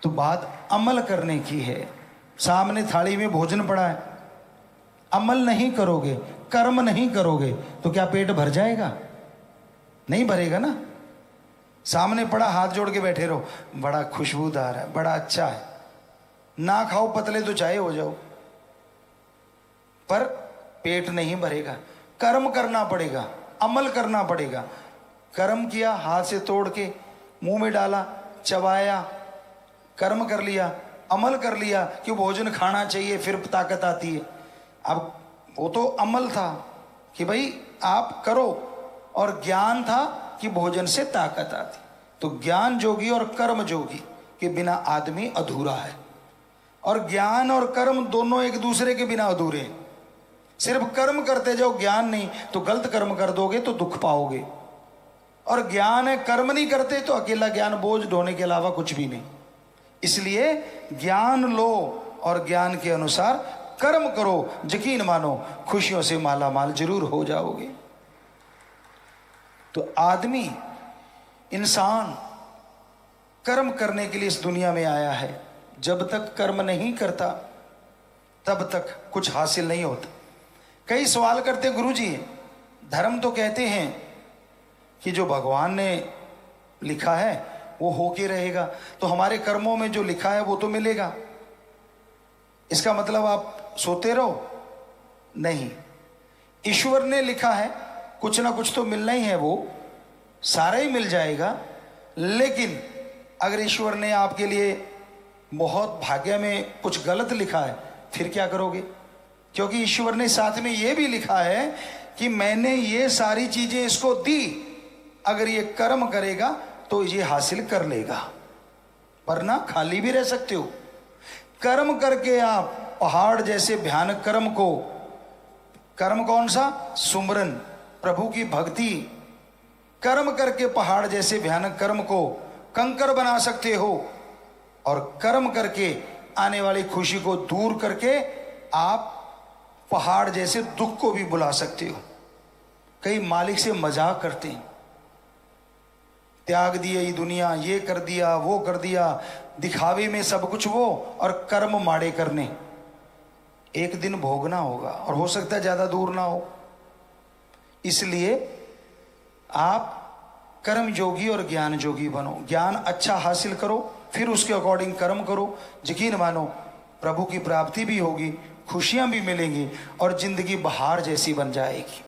तो बात अमल करने की है। सामने थाली में भोजन पड़ा है, अमल नहीं करोगे, कर्म नहीं करोगे तो क्या पेट भर जाएगा? नहीं भरेगा ना। सामने पड़ा, हाथ जोड़ के बैठे रहो, बड़ा खुशबूदार है, बड़ा अच्छा है, ना खाओ पतले तो चाहे हो जाओ, पर पेट नहीं भरेगा। कर्म करना पड़ेगा, अमल करना पड़ेगा। कर्म किया, हाथ से तोड़ के मुंह में डाला, चबाया, कर्म कर लिया, अमल कर लिया कि भोजन खाना चाहिए फिर ताकत आती है। अब वो तो अमल था कि भाई आप करो, और ज्ञान था कि भोजन से ताकत आती। तो ज्ञान जोगी और कर्म जोगी के बिना आदमी अधूरा है, और ज्ञान और कर्म दोनों एक दूसरे के बिना अधूरे हैं। सिर्फ कर्म करते जाओ, ज्ञान नहीं, तो गलत कर्म कर दोगे तो दुख पाओगे। और ज्ञान है, कर्म नहीं करते तो अकेला ज्ञान बोझ ढोने के अलावा कुछ भी नहीं। इसलिए ज्ञान लो और ज्ञान के अनुसार कर्म करो, यकीन मानो खुशियों से माला माल जरूर हो जाओगे। तो आदमी, इंसान कर्म करने के लिए इस दुनिया में आया है। जब तक कर्म नहीं करता तब तक कुछ हासिल नहीं होता। कई सवाल करते, गुरुजी धर्म तो कहते हैं कि जो भगवान ने लिखा है वो होके रहेगा, तो हमारे कर्मों में जो लिखा है वो तो मिलेगा। इसका मतलब आप सोते रहो? नहीं, ईश्वर ने लिखा है, कुछ ना कुछ तो मिलना ही है, वो सारा ही मिल जाएगा। लेकिन अगर ईश्वर ने आपके लिए बहुत भाग्य में कुछ गलत लिखा है, फिर क्या करोगे? क्योंकि ईश्वर ने साथ में ये भी लिखा है कि मैंने ये सारी चीजें इसको दी, अगर ये कर्म करेगा तो ये हासिल कर लेगा, वरना खाली भी रह सकते हो। कर्म करके आप पहाड़ जैसे भयानक कर्म को, कर्म कौन सा? सुमरन, प्रभु की भक्ति। कर्म करके पहाड़ जैसे भयानक कर्म को कंकर बना सकते हो, और कर्म करके आने वाली खुशी को दूर करके आप पहाड़ जैसे दुख को भी बुला सकते हो। कई मालिक से मजाक करते हैं, त्याग दिए ये दुनिया, ये कर दिया, वो कर दिया, दिखावे में सब कुछ वो, और कर्म माड़े करने। एक दिन भोगना होगा, और हो सकता है ज्यादा दूर ना हो। इसलिए आप कर्म जोगी और ज्ञान जोगी बनो। ज्ञान अच्छा हासिल करो, फिर उसके अकॉर्डिंग कर्म करो। यकीन मानो प्रभु की प्राप्ति भी होगी, खुशियां भी मिलेंगी, और जिंदगी बहार जैसी बन जाएगी।